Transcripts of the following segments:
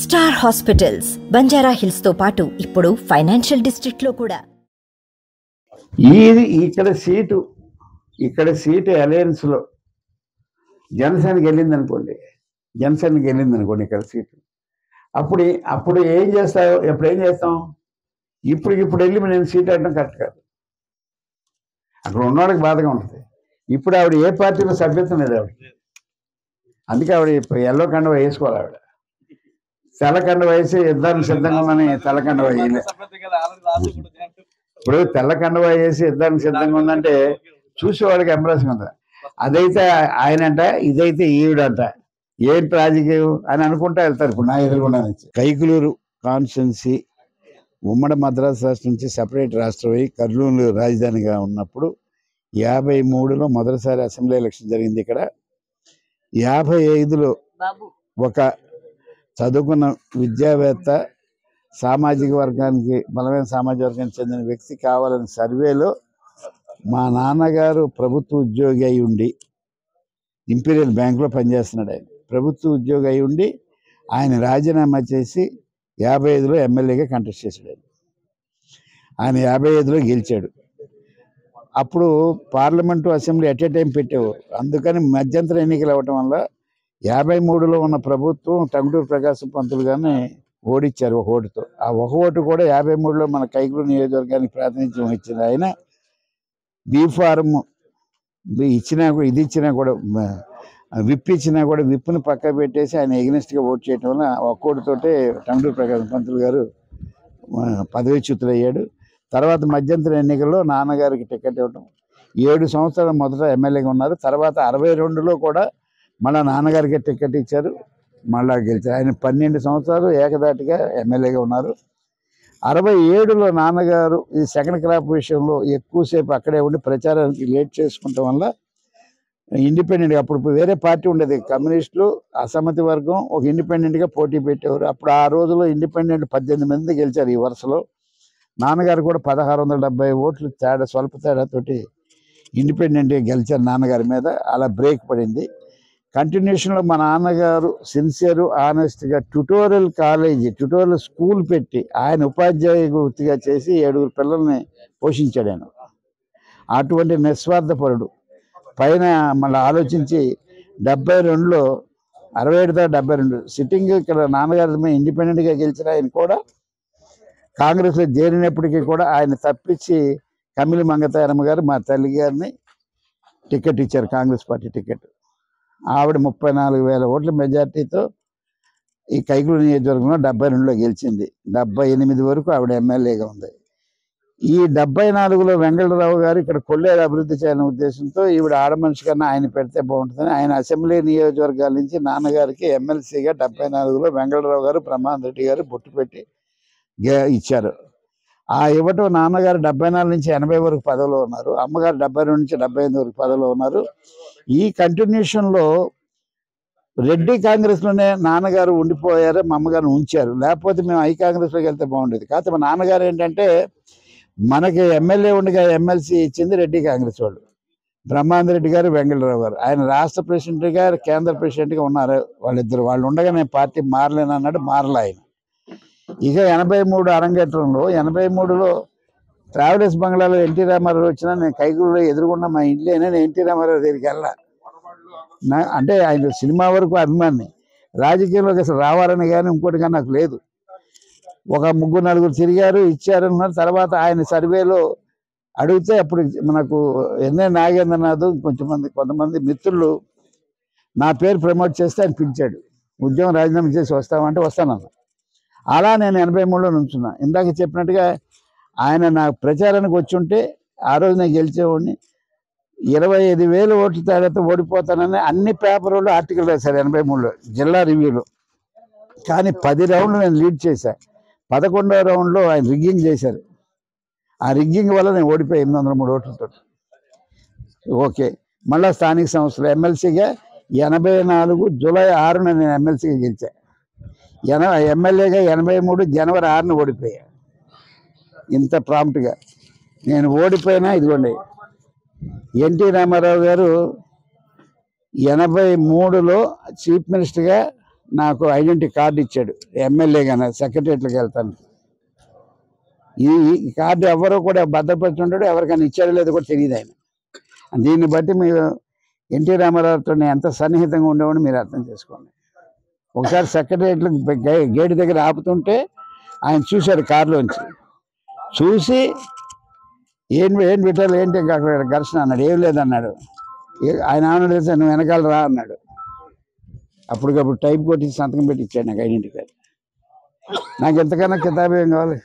Star hospitals Banjara hills తో పాటు ఇప్పుడు ఫైనాన్షియల్ డిస్ట్రిక్ట్ లో కూడా ఇక్కడ సీటు అలయన్స్ లో జనసేనకి వెళ్ళింది అనుకోండి ఇక్కడ సీటు అప్పుడు ఏం చేస్తావు? ఏం చేస్తాం? ఇప్పుడు వెళ్ళి నేను సీట్ అడడం కరెక్ట్ కాదు. అక్కడ ఉన్నవాడికి బాధగా ఉంటుంది. ఇప్పుడు ఆవిడ ఏ పార్టీలో సభ్యత్వం లేదు ఆవిడ. అందుకే ఆవిడ ఇప్పుడు ఎల్లో కండువా వేసుకోవాలి. ఆవిడ తెల్ల కండువా వేసి యుద్ధానికి సిద్ధంగా ఉందని తెల్ల కండువా వేయలే. ఇప్పుడు తెల్ల కండువా వేసి యుద్ధానికి సిద్ధంగా ఉందంటే చూసేవాడికి ఎంబ్రాసింగ్ ఉంది. అదైతే ఆయనంట, ఇదైతే ఈవిడంట. ఏంటి రాజకీయం అని అనుకుంటా వెళ్తారు. ఇప్పుడు నా ఎదురుగుండా నుంచి కైకులూరు కాన్స్టిట్యున్సీ ఉమ్మడి మద్రాసు రాష్ట్రం నుంచి సపరేట్ రాష్ట్రం అయ్యి కర్నూలు రాజధానిగా ఉన్నప్పుడు 53లో మొదటిసారి అసెంబ్లీ ఎలక్షన్ జరిగింది. ఇక్కడ 55లో ఒక చదువుకున్న విద్యావేత్త, సామాజిక వర్గానికి బలమైన సామాజిక వర్గానికి చెందిన వ్యక్తి కావాలని సర్వేలో మా నాన్నగారు ప్రభుత్వ ఉద్యోగి అయి ఉండి ఇంపీరియల్ బ్యాంకులో పనిచేస్తున్నాడు. ఆయన ప్రభుత్వ ఉద్యోగి అయి ఉండి ఆయన రాజీనామా చేసి 55లో ఎమ్మెల్యేగా కంటెస్ట్ చేశాడు. ఆయన 55లో గెలిచాడు. అప్పుడు parliament assembly at a time పెట్టేవారు. అందుకని మధ్యంతర ఎన్నికలు అవ్వటం వల్ల 53లో ఉన్న ప్రభుత్వం టంగుటూరి ప్రకాశం పంతులు గారిని ఓడించారు ఒక ఓటుతో. ఆ ఒక ఓటు కూడా 53లో మన కైకులూరు నియోజకవర్గానికి ప్రాతినిధ్యం ఇచ్చింది. ఆయన బీఫారం ఇచ్చినా కూడా విప్ ఇచ్చినా కూడా విప్ని పక్క పెట్టేసి ఆయన ఎగ్నెస్ట్గా ఓట్ చేయటం వల్ల ఒక ఓటుతోటే టంగుటూరి ప్రకాశం పంతులు గారు పదవీచ్యుతులు అయ్యాడు. తర్వాత మధ్యంతర ఎన్నికల్లో నాన్నగారికి టికెట్ ఇవ్వటం, 7 సంవత్సరాలు మొదట ఎమ్మెల్యేగా ఉన్నారు. తర్వాత 62లో కూడా మళ్ళీ నాన్నగారికి టికెట్ ఇచ్చారు, మళ్ళా గెలిచారు. ఆయన 12 సంవత్సరాలు ఏకదాటిగా ఎమ్మెల్యేగా ఉన్నారు. 67లో నాన్నగారు ఈ సెకండ్ క్రాప్ విషయంలో ఎక్కువసేపు అక్కడే ఉండి ప్రచారానికి లేట్ చేసుకుంటాం వల్ల ఇండిపెండెంట్గా, అప్పుడు వేరే పార్టీ ఉండేది, కమ్యూనిస్టులు, అసమ్మతి వర్గం ఒక ఇండిపెండెంట్గా పోటీ పెట్టేవారు. అప్పుడు ఆ రోజుల్లో ఇండిపెండెంట్ 18 మంది గెలిచారు ఈ వరుసలో. నాన్నగారు కూడా 1670 ఓట్లు స్వల్ప తేడాతోటి ఇండిపెండెంట్గా గెలిచారు నాన్నగారి మీద. అలా బ్రేక్ పడింది. కంటిన్యూషన్లో మా నాన్నగారు సిన్సియర్ ఆనెస్ట్గా ట్యుటోరియల్ స్కూల్ పెట్టి ఆయన ఉపాధ్యాయ వృత్తిగా చేసి 7 పిల్లల్ని పోషించాడు ఆయన. అటువంటి నిస్వార్థపరుడు. పైన మళ్ళీ ఆలోచించి 72లో 67-72 సిట్టింగ్ ఇక్కడ నాన్నగారి మీద ఇండిపెండెంట్గా గెలిచిన ఆయన కూడా కాంగ్రెస్లో చేరినప్పటికీ కూడా ఆయన తప్పించి కమిలి మంగతాయరమ్మ గారు మా తల్లి గారిని టికెట్ ఇచ్చారు, కాంగ్రెస్ పార్టీ టికెట్. ఆవిడ 34,000 ఓట్ల మెజార్టీతో ఈ కైకులూరు నియోజకవర్గంలో 72లో గెలిచింది. 78 వరకు ఆవిడ ఎమ్మెల్యేగా ఉంది. ఈ 74లో వెంకటరావు గారు ఇక్కడ కొల్లేరు అభివృద్ధి చేయాలనే ఉద్దేశంతో ఈవిడ ఆడమనిషి కన్నా ఆయన పెడితే బాగుంటుందని ఆయన అసెంబ్లీ నియోజకవర్గాల నుంచి నాన్నగారికి ఎమ్మెల్సీగా 74లో వెంకటరావు గారు, బ్రహ్మానంద రెడ్డి గారు బొట్టు పెట్టి ఇచ్చారు. ఆ ఇవ్వటం నాన్నగారు 74 నుంచి 80 వరకు పదవిలో ఉన్నారు, అమ్మగారు 72 నుంచి 75 వరకు పదవిలో ఉన్నారు. ఈ కంటిన్యూషన్లో రెడ్డి కాంగ్రెస్లోనే నాన్నగారు ఉండిపోయారు, మా అమ్మగారిని ఉంచారు. లేకపోతే మేము ఐ కాంగ్రెస్లోకి వెళ్తే బాగుండేది. కాకపోతే మా నాన్నగారు ఏంటంటే మనకి ఎమ్మెల్యే ఉండగా ఎమ్మెల్సీ ఇచ్చింది రెడ్డి కాంగ్రెస్ వాళ్ళు, బ్రహ్మానంద రెడ్డి గారు, వెంకటరావు గారు. ఆయన రాష్ట్ర ప్రెసిడెంట్గా, కేంద్ర ప్రెసిడెంట్గా ఉన్నారు వాళ్ళిద్దరు. వాళ్ళు ఉండగా నేను పార్టీ మారలేను అన్నాడు, మారలే ఆయన. ఇక 83 అరంగేట్రంలో 83లో ట్రావెలర్స్ బంగ్లాలో ఎన్టీ రామారావు వచ్చినా నేను కైకులూరులో ఎదురుగుండా మా ఇంట్లోనే నేను ఎన్టీ రామారావు దగ్గరికి వెళ్ళా. అంటే ఆయన సినిమా వరకు అభిమాని, రాజకీయంలోకి అసలు రావాలని కానీ ఇంకోటి కానీ నాకు లేదు. ఒక 3-4 తిరిగారు, ఇచ్చారన్నారు. తర్వాత ఆయన సర్వేలో అడిగితే అప్పుడు మనకు ఎన్ఏ నాగేంద్రనాథ్ కొంతమంది మిత్రులు నా పేరు ప్రమోట్ చేస్తే ఆయన పిలిచాడు. ఉద్యోగం రాజీనామా చేసి వస్తామంటే వస్తానన్నా. అలా నేను 83లో నుంచున్నా. ఇందాక చెప్పినట్టుగా ఆయన నా ప్రచారానికి వచ్చి ఉంటే ఆ రోజు నేను గెలిచేవాడిని. 25,000 ఓట్ల తేడాతో ఓడిపోతానని అన్ని పేపర్లు ఆర్టికల్ రాశారు 83లో జిల్లా రివ్యూలో. కానీ 10 రౌండ్లు నేను లీడ్ చేశా. 11వ రౌండ్లో ఆయన రిగ్గింగ్ చేశారు. ఆ రిగ్గింగ్ వల్ల నేను ఓడిపోయి 803 ఓట్లతో. ఓకే, మళ్ళీ స్థానిక సంస్థలు ఎమ్మెల్సీగా 84 జూలై 6న నేను ఎమ్మెల్సీగా గెలిచా. ఎమ్మెల్యేగా 83 జనవరి 6న ఓడిపోయా. ఇంత ప్రాంప్ట్గా నేను ఓడిపోయినా ఇదిగోండి, ఎన్టీ రామారావు గారు 83లో చీఫ్ మినిస్టర్గా నాకు ఐడెంటిటీ కార్డు ఇచ్చాడు, ఎమ్మెల్యేగా సెక్రటరియట్లోకి వెళ్తాను. ఈ కార్డు ఎవరో కూడా భద్రపరుచుంటాడు, ఎవరికైనా ఇచ్చాడో లేదో కూడా తెలియదు ఆయన. దీన్ని బట్టి మీరు ఎన్టీ రామారావుతో ఎంత సన్నిహితంగా ఉండేవాడు మీరు అర్థం చేసుకోండి. ఒకసారి సెక్రటరియట్లో గేటు దగ్గర ఆపుతుంటే ఆయన చూశాడు కారులోంచి, చూసి ఏం పెట్టాలి ఏంటి అక్కడ ఘర్షణ అన్నాడు. ఏం లేదన్నాడు. ఆయన ఏమన్నా తెలుసా, నువ్వు వెనకాల రా అన్నాడు. అప్పటికప్పుడు టైప్ కొట్టి సంతకం పెట్టి ఇచ్చాడు నాకు ఐడెంటిటీ కార్డు. నాకు ఎంతకన్నా కితాబు ఏం కావాలి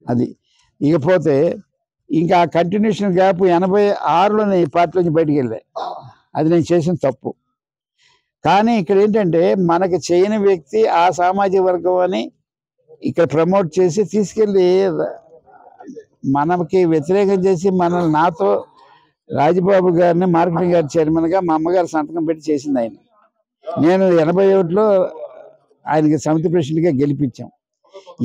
అది. ఇకపోతే ఇంకా కంటిన్యూషన్ గ్యాప్ 86లో నేను ఈ పార్టీ నుంచి బయటికి వెళ్ళాను. అది నేను చేసిన తప్పు. కానీ ఇక్కడ ఏంటంటే మనకి చేయని వ్యక్తి ఆ సామాజిక వర్గం అని ఇక్కడ ప్రమోట్ చేసి తీసుకెళ్ళి మనకి వ్యతిరేకం చేసి మనల్ని, నాతో రాజబాబు గారిని మార్కెటింగ్ గారి చైర్మన్గా మా అమ్మగారు సంతకం పెట్టి చేసింది ఆయన. నేను 81లో ఆయనకి సమితి ప్రెసిడెంట్గా గెలిపించాం.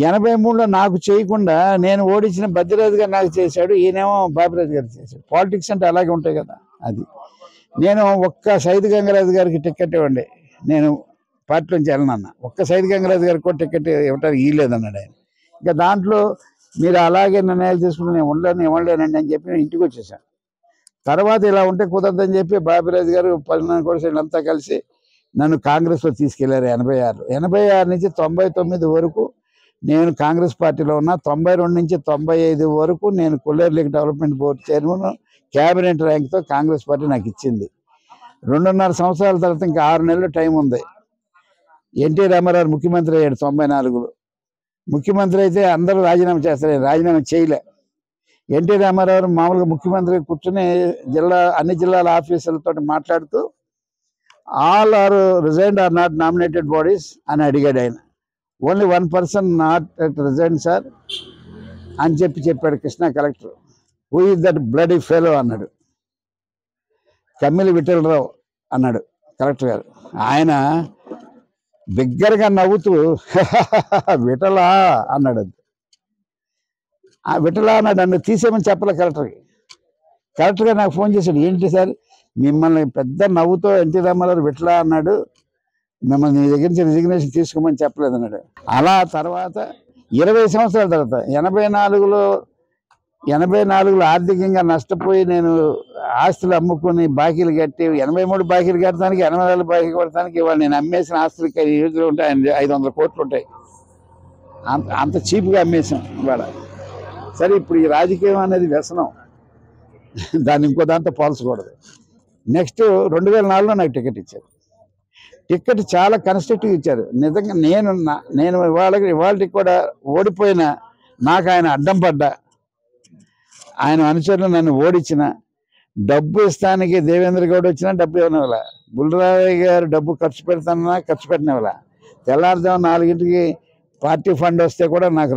83లో నాకు చేయకుండా నేను ఓడించిన బద్రిరాజు గారు నాకు చేశాడు, ఈయనేమో బాబిరాజు గారు చేశాడు. పాలిటిక్స్ అంటే అలాగే ఉంటాయి కదా. అది నేను ఒక్క సైద్ గంగరాజు గారికి టికెట్ ఇవ్వండి, నేను పార్టీలోంచి వెళ్ళనన్నా. ఒక్క సైద్ గంగరాజు గారికి కూడా టికెట్ ఇవ్వటానికి ఇవ్వలేదన్నాడు ఆయన. ఇంకా దాంట్లో మీరు అలాగే నిర్ణయాలు తీసుకుని నేను ఇవ్వలేనండి అని చెప్పి నేను ఇంటికి వచ్చేసాను. తర్వాత ఇలా ఉంటే కుదరదని చెప్పి బాబిరాజు గారు 14 కోట్ల అంతా కలిసి నన్ను కాంగ్రెస్లో తీసుకెళ్లారు. 86 నుంచి 99 వరకు నేను కాంగ్రెస్ పార్టీలో ఉన్నా. 92 నుంచి 95 వరకు నేను Kolleru lake development board chairman, cabinet ర్యాంక్తో కాంగ్రెస్ పార్టీ నాకు ఇచ్చింది. 2.5 సంవత్సరాల తర్వాత ఇంకా 6 నెలలు టైం ఉంది. ఎన్టీ రామారావు ముఖ్యమంత్రి అయ్యాడు 94లో. ముఖ్యమంత్రి అయితే అందరూ రాజీనామా చేస్తారు, రాజీనామా చేయలే. ఎన్టీ రామారావు మామూలుగా ముఖ్యమంత్రి కూర్చొని అన్ని జిల్లాల ఆఫీసర్లతో మాట్లాడుతూ all are resigned or not nominated bodies అని అడిగాడు ఆయన. Only 1 person not resign sir అని చెప్పాడు Krishna collector. Who is that bloody fellow అన్నాడు. కమ్మిలి విఠలరావు అన్నాడు కలెక్టర్ గారు. ఆయన బిగ్గరగా నవ్వుతూ విఠలా అన్నాడు. ఆ విఠలా అన్నాడు. నన్ను తీసేయమని చెప్పలే కలెక్టర్కి. కలెక్టర్ గారు నాకు ఫోన్ చేశాడు, ఏంటి సార్ మిమ్మల్ని పెద్ద నవ్వుతో ఎన్టీ రామారావు విఠలా అన్నాడు, మిమ్మల్ని నీ దగ్గర నుంచి రిజిగ్నేషన్ తీసుకోమని చెప్పలేదు అన్నాడు. అలా తర్వాత 20 సంవత్సరాల తర్వాత 84లో ఆర్థికంగా నష్టపోయి నేను ఆస్తులు అమ్ముకొని బాకీలు కట్టి 83 బాకీలు కట్టడానికి 84 బాకీలు కట్టడానికి ఇవాళ నేను అమ్మేసిన ఆస్తులకి ఈరోజులో ఉంటాయి 500 కోట్లు ఉంటాయి. అంత చీప్గా అమ్మేసాం ఇవాళ. సరే, ఇప్పుడు ఈ రాజకీయం అనేది వ్యసనం, దాన్ని ఇంకో దాంతో పోల్చకూడదు. నెక్స్ట్ 2004లో నాకు టికెట్ ఇచ్చారు. టికెట్ చాలా కన్స్ట్రక్టివ్ ఇచ్చారు. నిజంగా నేను ఇవాళకి కూడా ఓడిపోయినా నాకు ఆయన అడ్డం పడ్డా, ఆయన అనుచరులు నన్ను ఓడించిన, డబ్బు ఇస్తానికి దేవేంద్ర గౌడ్ వచ్చినా డబ్బు ఇవ్వనివ్వాల, బుల్రావయ్య గారు డబ్బు ఖర్చు పెడతానన్నా ఖర్చు పెట్టనివ్వాల, తెల్లారుజాము 4ంటికి పార్టీ ఫండ్ వస్తే కూడా నాకు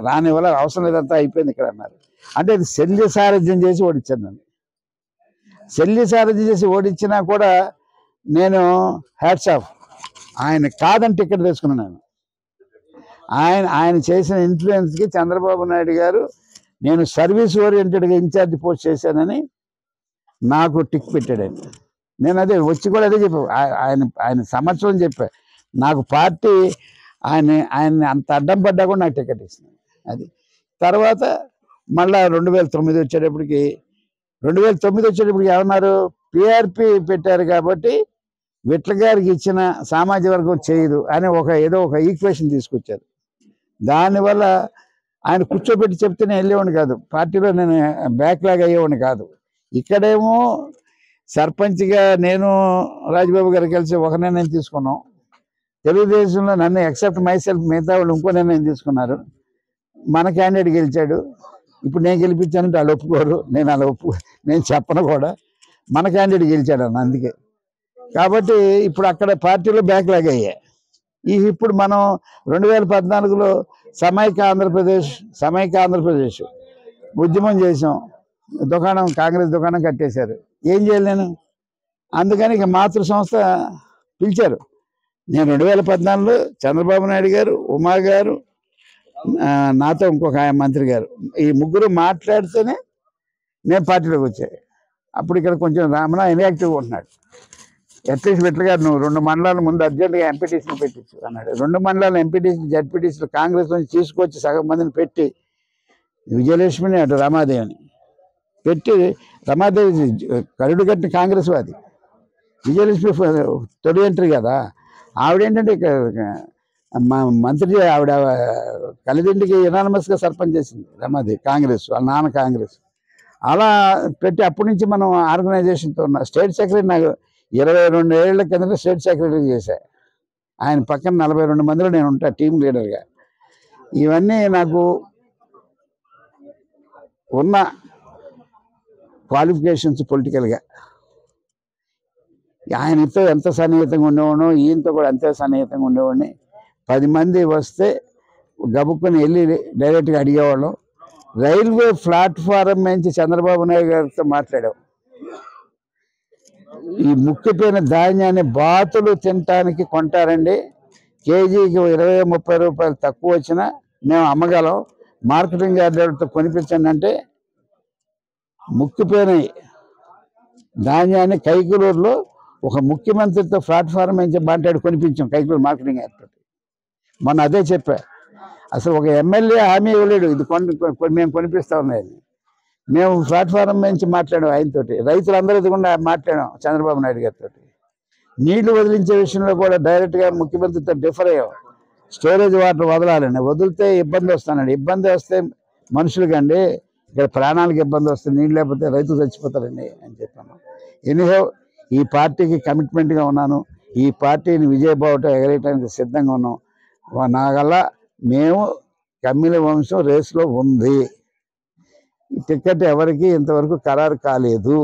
రానివ్వాల, అవసరం లేదంతా అయిపోయింది ఇక్కడ అన్నారు. అంటే అది శల్య సారథ్యం చేసి ఓడించాను నన్ను. శల్య సారథ్యం చేసి ఓడించినా కూడా నేను హ్యాట్స్ ఆఫ్, ఆయన కాదని టికెట్ తెచ్చుకున్నాను. ఆయన చేసిన ఇన్ఫ్లుయెన్స్కి చంద్రబాబు నాయుడు గారు నేను సర్వీస్ ఓరియంటెడ్గా ఇన్ఛార్జ్ పోస్ట్ చేశానని నాకు టిక్ పెట్టాడు ఆయన. నేను అదే వచ్చి కూడా అదే చెప్పా, ఆయన సంవత్సరం చెప్పా, నాకు పార్టీ ఆయన అంత అడ్డం పడ్డా కూడా నాకు టికెట్ ఇస్తుంది. అది తర్వాత మళ్ళా 2009 వచ్చేటప్పటికి ఏమన్నారు, పిఆర్పి పెట్టారు కాబట్టి విట్ల గారికి ఇచ్చిన సామాజిక వర్గం చేయదు అని ఏదో ఒక ఈక్వేషన్ తీసుకొచ్చారు. దానివల్ల ఆయన కూర్చోబెట్టి చెప్తే నేను వెళ్ళేవాడిని కాదు, పార్టీలో నేను బ్యాక్లాగ్ అయ్యేవాడిని కాదు. ఇక్కడేమో సర్పంచ్గా నేను రాజబాబు గారు కలిసి ఒక నిర్ణయం తీసుకున్నాం. తెలుగుదేశంలో నన్ను ఎక్సెప్ట్ మైసెల్ఫ్ మిగతా వాళ్ళు ఇంకో నిర్ణయం తీసుకున్నారు. మన క్యాండిడేట్ గెలిచాడు, ఇప్పుడు నేను గెలిపించానంటే వాళ్ళు ఒప్పుకోరు, నేను చెప్పను కూడా. మన క్యాండిడేట్ గెలిచాడు అన్న, అందుకే. కాబట్టి ఇప్పుడు అక్కడ పార్టీలో బ్యాక్లాగ్ అయ్యాయి. ఇప్పుడు మనం 2014లో సమైక్య ఆంధ్రప్రదేశ్ ఉద్యమం చేసాం. కాంగ్రెస్ దుకాణం కట్టేశారు. ఏం చేయాలి నేను? అందుకని ఇక మాతృ సంస్థ పిలిచారు. నేను 2014లో చంద్రబాబు నాయుడు గారు, ఉమా గారు, నాతో ఇంకొక మంత్రి గారు, ఈ ముగ్గురు మాట్లాడితేనే నేను పార్టీలోకి వచ్చాను. అప్పుడు ఇక్కడ కొంచెం రామనా ఇన్యాక్టివ్గా ఉంటున్నాడు. అట్లీస్ట్ విట్ల నువ్వు 2 మండలాల ముందు అర్జెంటుగా ఎంపీటీసీని పెట్టించు అన్నాడు. 2 మండలాలు ఎంపీటీసీ జడ్పీటీసీలు కాంగ్రెస్ నుంచి తీసుకొచ్చి సగం మందిని పెట్టి విజయలక్ష్మిని అటు రమాదేవిని పెట్టి, రమాదేవి కరుడు కట్టిన కాంగ్రెస్ వాది, విజయలక్ష్మి తొలి ఎంట్రీ కదా. ఆవిడేంటంటే మా మంత్రి ఆవిడ కలిదిండికి యునానిమస్గా సర్పంచ్ చేసింది రమాదేవి, కాంగ్రెస్, వాళ్ళ నాన్న కాంగ్రెస్. అలా పెట్టి అప్పటి నుంచి మనం ఆర్గనైజేషన్తో ఉన్న స్టేట్ సెక్రటరీ నాకు 22 ఏళ్ల కింద స్టేట్ సెక్రటరీ చేశా. ఆయన పక్కన 42 మందిలో నేను ఉంటా టీం లీడర్గా. ఇవన్నీ నాకు ఉన్న క్వాలిఫికేషన్స్ పొలిటికల్గా. ఆయనతో ఎంత సన్నిహితంగా ఉండేవాడు, ఈయనతో కూడా అంతే సన్నిహితంగా ఉండేవాడిని. 10 మంది వస్తే గబుక్కుని వెళ్ళి డైరెక్ట్గా అడిగేవాళ్ళం. రైల్వే ప్లాట్ఫారం నుంచి చంద్రబాబు నాయుడు గారితో మాట్లాడాం. ఈ ముక్కిపోయిన ధాన్యాన్ని బాతులు తినటానికి కొంటారండి, కేజీకి 20-30 రూపాయలు తక్కువ వచ్చినా మేము అమ్మగలం, మార్కెటింగ్ యార్డులతో కొనిపించండి అంటే ముక్కిపోయిన ధాన్యాన్ని కైకలూరులో ఒక ముఖ్యమంత్రితో ప్లాట్ఫారం నుంచి మాట్లాడి కొనిపించాం కైకలూరు మార్కెటింగ్ యార్డు. మొన్న అదే చెప్పా, అసలు ఒక ఎమ్మెల్యే హామీ ఇవ్వలేడు ఇది మేము కొనిపిస్తా ఉన్నాయని. మేము ప్లాట్ఫారం నుంచి మాట్లాడాం ఆయనతోటి, రైతులందరూ ఎదుగుండా మాట్లాడాం చంద్రబాబు నాయుడు గారితో. నీళ్లు వదిలించే విషయంలో కూడా డైరెక్ట్గా ముఖ్యమంత్రితో డిఫర్ అయ్యాం. స్టోరేజ్ వాటర్ వదలాలండి, వదిలితే ఇబ్బంది వస్తానండి, ఇబ్బంది వస్తే మనుషులకండి ఇక్కడ ప్రాణాలకు ఇబ్బంది వస్తే నీళ్ళు లేకపోతే రైతులు చచ్చిపోతారండి అని చెప్పాను. ఎనీహో ఈ పార్టీకి కమిట్మెంట్గా ఉన్నాను, ఈ పార్టీని విజయబావుట ఎగరేయడానికి సిద్ధంగా ఉన్నాం. నాగల్లా మేము కమ్మిల వంశం రేసులో ఉంది. టికెట్ ఎవరికి ఇంతవరకు ఖరారు కాలేదు.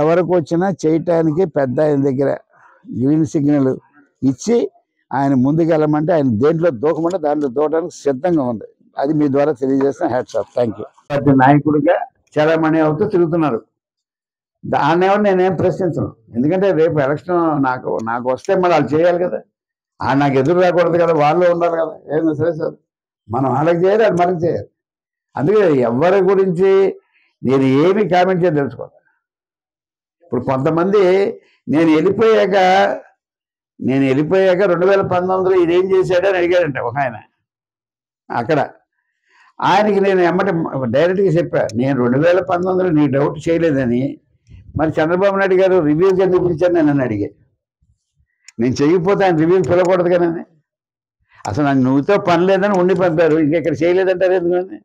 ఎవరికి వచ్చినా చేయటానికి పెద్ద ఆయన దగ్గర గ్రీన్ సిగ్నల్ ఇచ్చి ఆయన ముందుకు వెళ్ళమంటే ఆయన దేంట్లో దూకమంటే దాంట్లో దూకడానికి సిద్ధంగా ఉంది. అది మీ ద్వారా తెలియజేస్తాను. Hats off. Thank you. నాయకుడిగా చలామణి అవుతూ తిరుగుతున్నారు. దాన్ని ఎవరు నేనేం ప్రశ్నించను, ఎందుకంటే రేపు ఎలక్షన్ నాకు వస్తే మళ్ళీ వాళ్ళు చేయాలి కదా, నాకు ఎదురు రాకూడదు కదా, వాళ్ళు ఉండాలి కదా. ఏమో సరే సార్, మనం వాళ్ళకి చేయాలి, అది మనకి చేయాలి. అందుకే ఎవరి గురించి నేను ఏమి కామెంట్ చేసి తెలుసుకోవాలి. ఇప్పుడు కొంతమంది నేను వెళ్ళిపోయాక 2019లో ఇదేం చేశాడని అడిగాడంట ఒక ఆయన. అక్కడ ఆయనకి నేను డైరెక్ట్గా చెప్పా, నేను 2019లో నీ డౌట్ చేయలేదని, మరి చంద్రబాబు నాయుడు గారు రివ్యూకి ఎందుకు పిలిచాను నన్ను అడిగే. నేను చెయ్యకపోతే ఆయన రివ్యూకి పిలవకూడదు కానీ, అసలు నాకు నువ్వుతో పని లేదని ఉండి పంపారు, ఇంకెక్కడ చేయలేదంటారు ఎందుకని.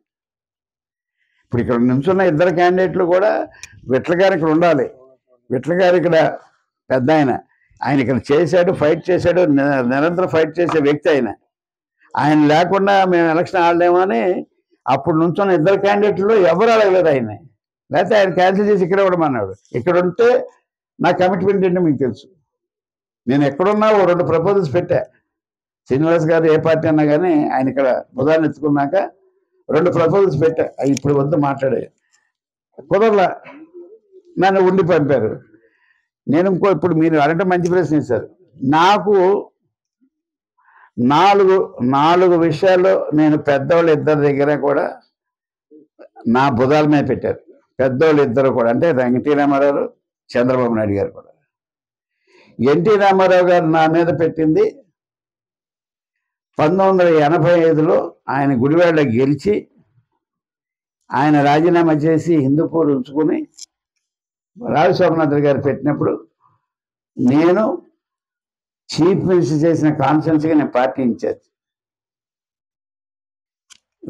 ఇప్పుడు ఇక్కడ నిల్చున్న 2 క్యాండిడేట్లు కూడా విట్ల గారు ఇక్కడ ఉండాలి. విట్ల గారు ఇక్కడ పెద్ద ఆయన ఇక్కడ చేశాడు, ఫైట్ చేశాడు, నిరంతరం ఫైట్ చేసే వ్యక్తి ఆయన లేకుండా మేము ఎలక్షన్ ఆడలేమో అని అప్పుడు నుంచున్న 2 క్యాండిడేట్లో ఎవరు అడగలేదు ఆయన. లేకపోతే ఆయన క్యాన్సిల్ చేసి ఇక్కడ ఇవ్వడమన్నాడు. ఇక్కడ ఉంటే నా కమిట్మెంట్ ఏంటో మీకు తెలుసు. నేను ఎక్కడున్నా ఓ 2 ప్రపోజల్స్ పెట్టా. శ్రీనివాస్ గారు ఏ పార్టీ అన్నా కానీ ఆయన ఇక్కడ బుధాన్ని ఎత్తుకున్నాక 2 ప్రపోజల్స్ పెట్టా. ఇప్పుడు వద్దు మాట్లాడే కుదరలా, నన్ను ఉండి పంపారు. నేను ఇప్పుడు మీరు అడగటం మంచి ప్రశ్న ఇస్తారు. నాకు 4 విషయాల్లో నేను పెద్దవాళ్ళు 2 దగ్గర కూడా నా బుధాల మీద పెట్టారు. పెద్దవాళ్ళు 2 కూడా, అంటే ఎన్టీ రామారావు, చంద్రబాబు నాయుడు గారు కూడా. ఎన్టీ రామారావు గారు నా మీద పెట్టింది 1985లో ఆయన గుడివాడలో గెలిచి ఆయన రాజీనామా చేసి హిందూపూర్ ఉంచుకుని రావి సోమనాథ్ గారు పెట్టినప్పుడు నేను చీఫ్ మినిస్టర్ చేసిన కాన్ఫరెన్స్గా నేను పార్టీ ఇన్ఛార్జ్.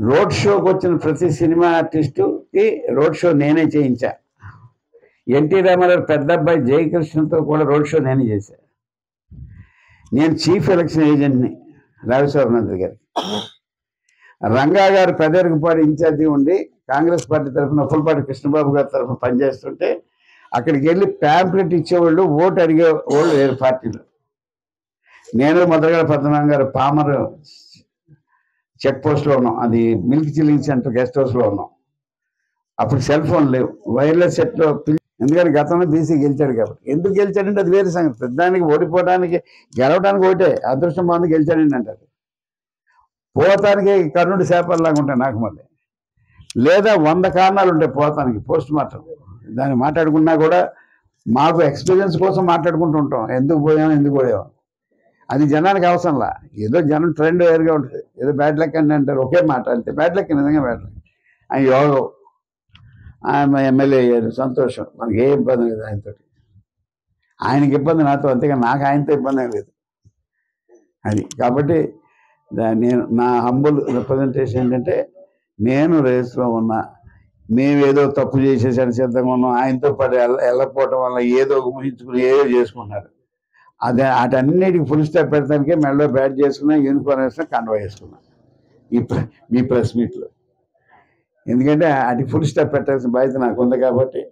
రోడ్ షోకి వచ్చిన ప్రతి సినిమా ఆర్టిస్టుకి రోడ్ షో నేనే చేయించా. ఎన్టీ రామారావు పెద్ద అబ్బాయి జయకృష్ణతో కూడా రోడ్ షో నేనే చేశాను. నేను చీఫ్ ఎలక్షన్ ఏజెంట్ని రావి సోమనాథ్ గారికి. రంగా గారు పెదరికపాటి ఇన్ఛార్జి ఉండి కాంగ్రెస్ పార్టీ తరఫున ఉప్పలపాటి కృష్ణబాబు గారి తరఫున పనిచేస్తుంటే అక్కడికి వెళ్ళి ప్యాంప్లెట్ ఇచ్చేవాళ్ళు, ఓటు అడిగే వాళ్ళు వేరే పార్టీలు. నేను మొదలగడ పద్మనాభం గారు పామర్ చెక్ పోస్ట్లో ఉన్నాం, అది మిల్క్ చిల్లింగ్ సెంటర్ గెస్ట్ హౌస్లో ఉన్నాం. అప్పుడు సెల్ ఫోన్ లేవు, వైర్లెస్ సెట్లో. ఎందుకంటే గతంలో బీసీ గెలిచాడు కాబట్టి. ఎందుకు గెలిచాడంటే అది వేరే సంగతి. పెద్దానికి ఓడిపోవడానికి గెలవడానికి ఒకటే, అదృష్టం బాగుంది గెలిచాడండి అంటారు. పోతానికి కర్ణుడి శాపాలలాగా ఉంటాయి నాకు మళ్ళీ. లేదా 100 కారణాలు ఉంటాయి పోతానికి, పోస్ట్ మార్టం. దాన్ని మాట్లాడుకున్నా కూడా మాకు ఎక్స్పీరియన్స్ కోసం మాట్లాడుకుంటూ ఉంటాం, ఎందుకు పోయాం ఎందుకు పోయాం. అది జనానికి అవసరంలా. ఏదో జనం ట్రెండ్ వేరుగా ఉంటుంది. ఏదో బ్యాడ్ లక్ అని అంటారు, ఒకే మాట అంతే. బ్యాడ్ లక్ నిజంగా బ్యాడ్ లక్. ఆయన యోగం, ఆయన ఎమ్మెల్యే అయ్యారు, సంతోషం, మనకి ఏ ఇబ్బంది లేదు ఆయనతో. ఆయనకి ఇబ్బంది నాతో, అంతేగా నాకు ఆయనతో ఇబ్బంది ఏం లేదు. అది కాబట్టి నేను నా హంబుల్ రిప్రజెంటేషన్ ఏంటంటే, నేను రేస్లో ఉన్నా, మేమేదో తప్పు చేసేసరికి సిద్ధంగా ఉన్నాం, ఆయనతో పాటు వెళ్ళకపోవటం వల్ల ఏదో ఊహించుకుని ఏదో చేసుకున్నారు. అదే వాటన్నిటికి ఫుల్ స్టాప్ పెడతానికే మెడలో బ్యాట్ చేసుకున్నా, యూనిఫామ్ వేసుకున్నా, కండువా వేసుకున్నా మీ ప్రెస్ మీట్లో. ఎందుకంటే వాటికి ఫుల్ స్టాప్ పెట్టాల్సిన బాధ్యత నాకు ఉంది. కాబట్టి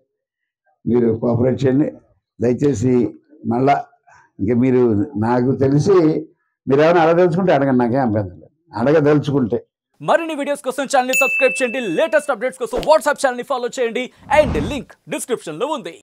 మీరు కోఆపరేట్ చేయండి దయచేసి. మళ్ళా ఇంకా మీరు నాకు తెలిసి మీరు ఏమైనా అడగదలుచుకుంటే అడగండి, నాకేం అభ్యంతరం లేదు. అడగదలుచుకుంటే. మరిన్ని వీడియోస్ కోసం ఛానల్ ని సబ్స్క్రైబ్ చేయండి, లేటెస్ట్ అప్డేట్స్ కోసం వాట్సాప్ ఛానల్ ని ఫాలో చేయండి, అండ్ లింక్ డిస్క్రిప్షన్ లో ఉంది.